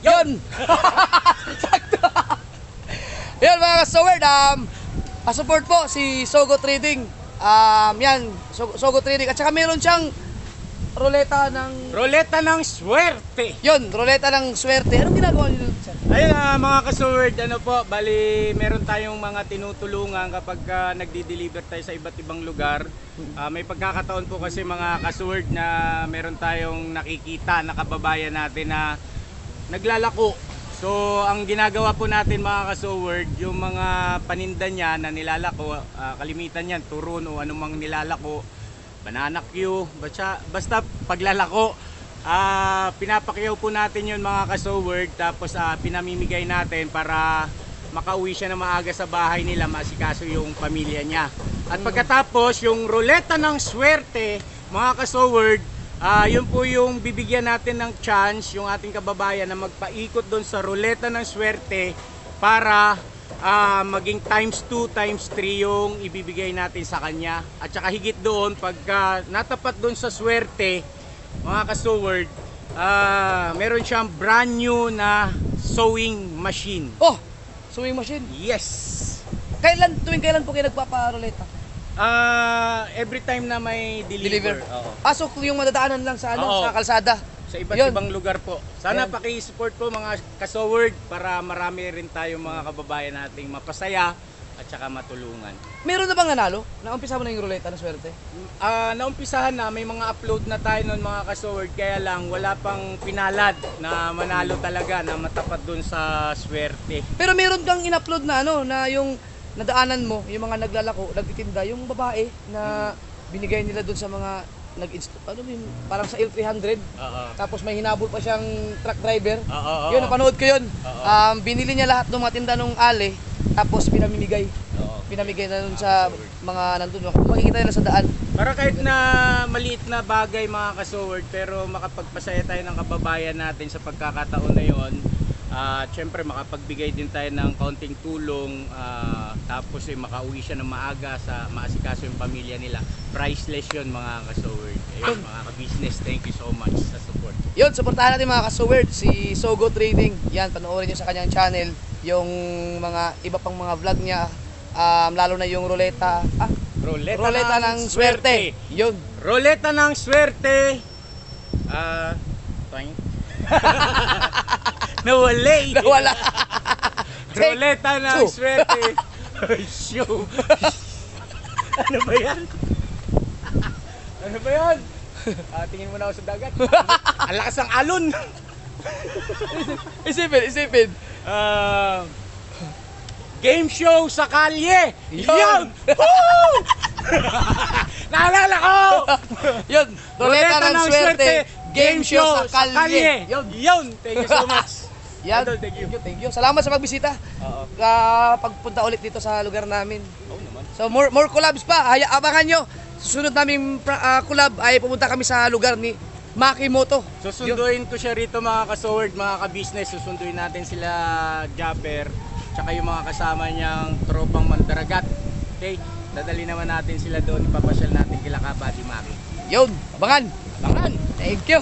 Yun! Sakto! Yan mga ka-Soward, support po si Sogo Trading. Yan, Sogo Trading. At saka meron siyang ruleta ng swerte. Yun, ruleta ng swerte. Anong ginagawa niyo dun, sir? Ayun mga ka-Soward, ano po, bali meron tayong mga tinutulungan kapag nagdi-deliver tayo sa iba't ibang lugar. May pagkakataon po kasi mga ka-Soward na meron tayong nakikita na kababayan natin na naglalako. So ang ginagawa po natin mga ka-Soward, yung mga paninda niya na nilalako, kalimitan yan, turon o anumang nilalako, banana Q, basta paglalako, pinapakyaw po natin yun mga ka-Soward, tapos pinamimigay natin para makauwi siya na maaga sa bahay nila, maasikaso yung pamilya niya. At pagkatapos yung ruleta ng swerte mga ka-Soward, yun po yung bibigyan natin ng chance yung ating kababayan na magpaikot doon sa ruleta ng swerte para maging times 2, times 3 yung ibibigay natin sa kanya. At saka higit doon, pagka natapat doon sa swerte mga ka-Soward, meron siyang brand new na sewing machine. Oh! Sewing machine? Yes! Tuwing kailan po kayo nagpaparuleta? Every time na may deliver. So yung madadaanan lang sa sa kalsada. Sa iba't ibang lugar po. Sana paki-support po mga ka-Soward para marami rin tayong mga kababayan nating mapasaya at saka matulungan. Meron na bang nanalo? Naumpisa mo na yung ruleta ng swerte? Naumpisahan na, may mga upload na tayo nun mga ka-Soward, kaya lang wala pang pinalad na manalo talaga na matapat dun sa swerte. Pero meron kang in-upload na na yung nadaanan mo, yung mga naglalako, nagtitinda, yung babae na binigay nila dun sa mga parang sa L300. Tapos may hinabol pa siyang truck driver. Yun, napanood ko yun. Binili niya lahat ng mga tinda nung ali, tapos pinamimigay. Pinamigay na dun sa mga nandun. Makikita nila sa daan. Para kahit na maliit na bagay mga ka-Soward, pero makapagpasaya tayo ng kababayan natin sa pagkakataon na yun. Siyempre makapagbigay din tayo ng kaunting tulong, tapos makauwi siya ng maaga sa maasikaso yung pamilya nila. Priceless yun mga ka-Soward. Ayun mga ka-business, thank you so much sa support. Yun, supportahan natin mga ka-Soward si Sogo Trading. Yan, panoorin nyo sa kanyang channel yung mga iba pang mga vlog niya, lalo na yung ruleta ng swerte. Yun, ruleta ng swerte. Nawala. Ruleta ng swerte. Show. Ano ba yan? Ano ba yan? Tingin mo na ako sa dagat. Ang lakas ng alon. Isipin. Game show sa kalye. Yun! Naalala ko! Yun, ruleta ng swerte. Game show sa kalye. Yun. Thank you so much. Yan. Thank you. Salamat sa pagbisita. Pagpunta ulit dito sa lugar namin. So more collabs pa. Abangan nyo. Susunod naming collab ay pumunta kami sa lugar ni Makimoto. Susunduin ko siya rito mga ka-Soward, mga ka-business. Susunduin natin sila Japper, tsaka yung mga kasama niyang tropang mandaragat. Okay? Dadali naman natin sila doon. Ipapasyal natin kila Kabady Maki. Yun. Abangan. Thank you.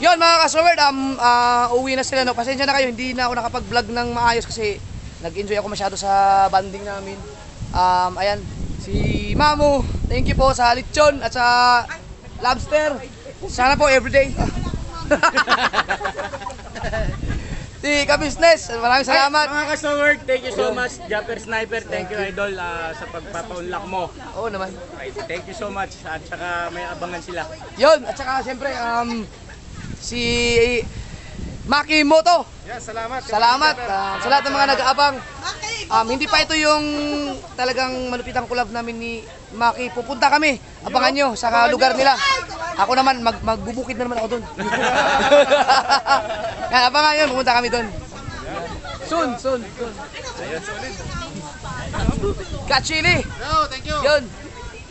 Yun mga ka-Soward, uwi na sila. Pasensya na kayo, hindi na ako nakapag-vlog ng maayos kasi nag-enjoy ako masyado sa banding namin. Ayan, si Mamu, thank you po sa lechon at sa lobster. Sana po everyday. Si ka-business, maraming salamat. Mga ka-Soward, thank you so much. Japper Sniper, thank you idol sa pagpapaunlak mo. Oo naman. Thank you so much. At saka may abangan sila. Yun, at saka siyempre si Makimoto. Yes, salamat. Salamat sa lahat ng mga nag-aabang. Hindi pa ito yung talagang malupitang collab namin ni Maki. Pupunta kami. Abangan nyo sa lugar nila. Ako naman, magbubukid na naman ako doon. Yan, abangan nyo, pupunta kami doon. Soon. Kachili. No, thank you. Yun.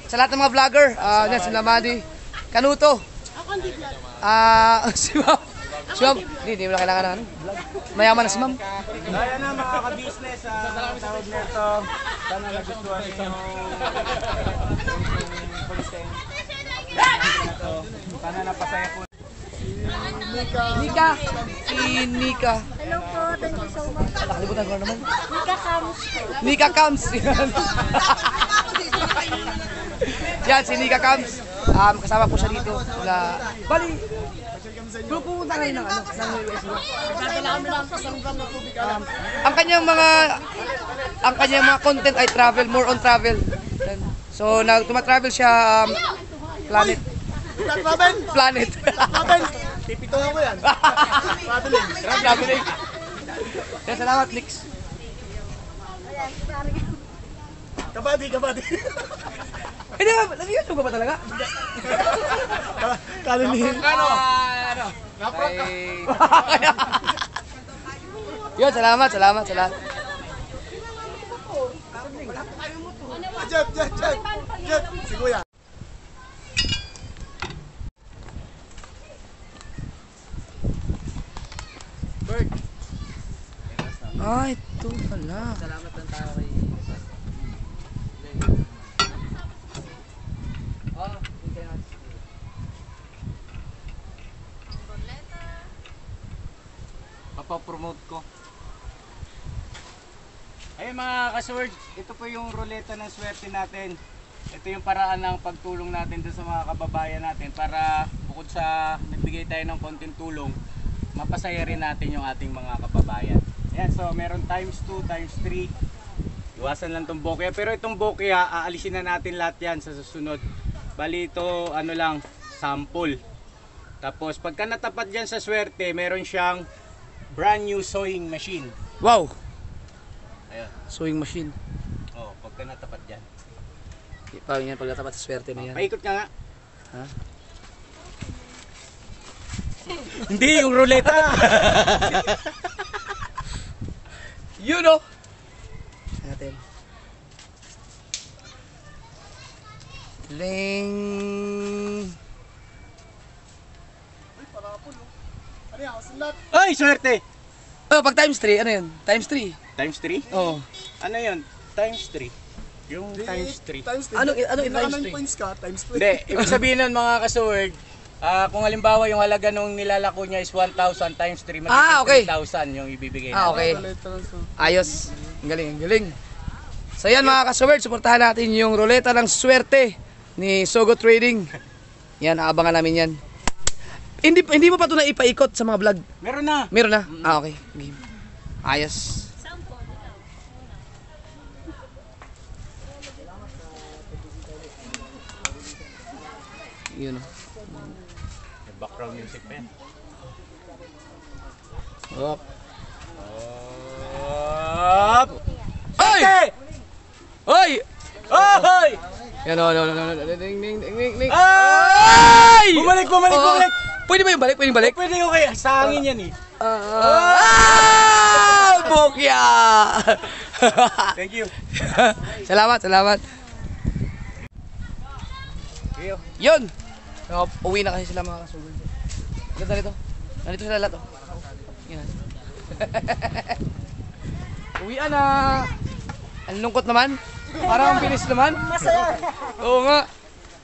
Sa lahat ng mga vlogger, yan, si Lamadi, Kanuto. Si Ma'am. Si Ma'am, hindi mo na kailangan na vlog. Mayaman na si Ma'am. Kaya na mga ka-business, tawag nito. Sana nagustuhan niyo yung pag-stay. Sana napasaya po. Nika. Si Nika. Hello po, thank you so much. Nakalimutan ko na naman. Nika Kams po. Nika Kams. Yan, si Nika Kams. Kasama po siya dito. Bali, pupunta kayo ng US. Ang kanyang mga content ay travel, more on travel. Yan. So, tumatravel siya planet. Planet. Pipituhan ko yan. Traveling. Yan, salamat, Nix. Kabady. Hindi ba, nag-YouTube ka ba talaga? Kalinihin. Yun, salamat. Jet. Si Kuya. Ito pala. Salamat ng tao kay... Papapromote ko. Ayun mga ka-sword, ito po yung ruleta ng swerte natin. Ito yung paraan ng pagtulong natin dun sa mga kababayan natin para bukod sa nagbigay tayo ng konting tulong, mapasaya rin natin yung ating mga kababayan. Ayan, so meron times 2, times 3. Iwasan lang tong bokya. Pero itong bokya, aalisin na natin lahat yan sa susunod. Bali ito, ano lang, sample. Tapos pagka natapat dyan sa swerte, meron siyang brand new sewing machine. Wow! Ayan. Sewing machine. Oh, pagka natapat dyan. Parang yan, pagkatapat sa swerte na yan. Paikot ka nga. Ha? Hindi, yung ruleta. You know! Natin. Ling! Ay, swerte! Oh, pag times 3, ano yun? Times 3. Times 3? Oo. Ano yun? Times 3. Yung times 3. Ano times 3? points ka, times 3. Hindi, ibig sabihin nun mga kasword, kung halimbawa yung halaga nung nilalako niya is 1,000 times 3, magiging okay. 3,000 yung ibibigay natin. Okay. Ayos. Ang galing. So yan mga ka-sword, suportahan natin yung ruleta ng swerte ni Sogo Trading. Yan, aabangan namin yan. Hindi mo pa ito na ipaikot sa mga vlog? Meron na. Meron na? Okay. Game. Ayos. Yun o. May background music pa yan. Up. Up! Ay! Ay! Ay! Yan o. Ding. Ay! Bumalik! Pwede ba yung balik? Pwede yung kaya. Sa hangin yan eh. Bukya! Thank you. Salamat. Iyo. Yun! Uwi na kasi sila mga kasugod. Ganda nito. Nandito sila lahat. Yan. Uwian na! Ang lungkot naman. Parang ang bilis naman. Masaya. Oo nga.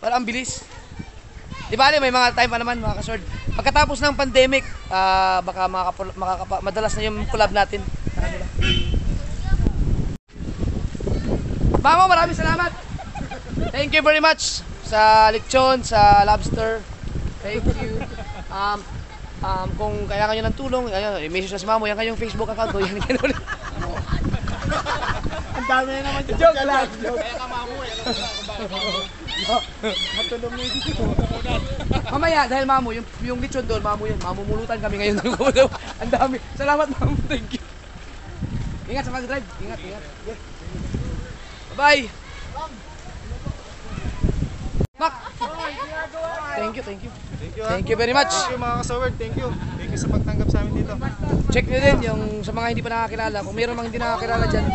Parang ang bilis. Di ba may mga time pa naman mga kasword. Pagkatapos ng pandemic, baka madalas na yung collab natin. Mama, maraming salamat. Thank you very much sa lechon, sa lobster. Thank you. Kung kailangan nyo ng tulong, message na si Mamo, yan kayong Facebook account ko. Yan ulit. Ang dami na naman yung joke lang. Kaya ka mamuhay. Matulong na dito. Mamaya, dahil mamu, yung lechon doon, mamu yun. Mamumulutan kami ngayon. Ang dami. Salamat, mamu. Thank you. Ingat sa mag-drive. Ingat. Yes. Bye-bye. Mac. Thank you. Thank you very much. Thank you mga kasaward, thank you. Thank you sa pagtanggap sa amin dito. Check nyo din yung sa mga hindi pa nakakilala. Kung mayroon mga hindi nakakilala dyan,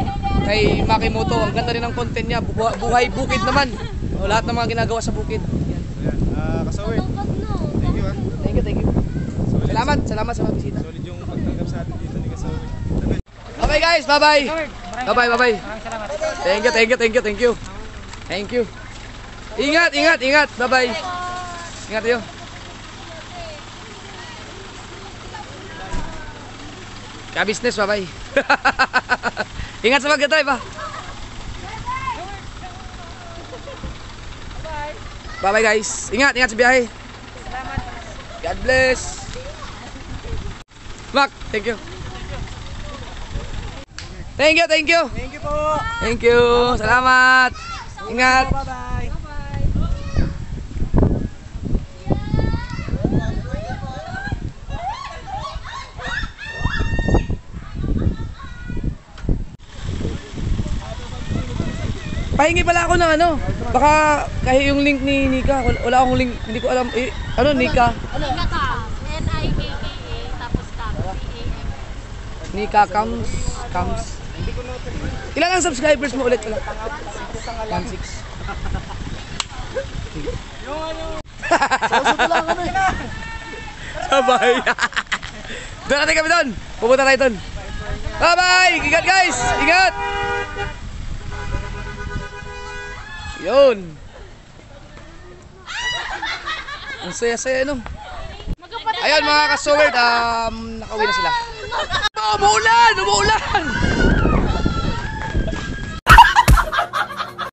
kay Makimoto, ang ganda rin ng content niya. Buhay bukid naman. O, lahat ng mga ginagawa sa bukid. Yan. Kasaward, thank you Thank you. Salamat sa mga bisita. Solid yung pagtanggap sa atin dito ni kasaward. Bye guys, bye. Bye. Thank you. Ingat. Bye. Ingat kayo. Ka-business, bye. Ingat sa mag-drive ha. Bye guys. Ingat sa biyahe. God bless. Mac, thank you. Thank you. Thank you po. Thank you. Salamat. Ingat. Bye-bye. Pahingi pala ako ng ano. Baka kahit yung link ni Nika, wala akong link, hindi ko alam. Ano Nika? Nika ka. N-I-K-K-A tapos ka. P-A-M. Nika Comes. Ilan ang subscribers mo ulit pala? 1.6. Sabay. Doon natin kami doon. Pupunta tayo doon. Bye! Ingat guys! Ingat! Yun. Ang saya-saya no. Ayan mga kasowerd, nakauwi na sila. Umuulan!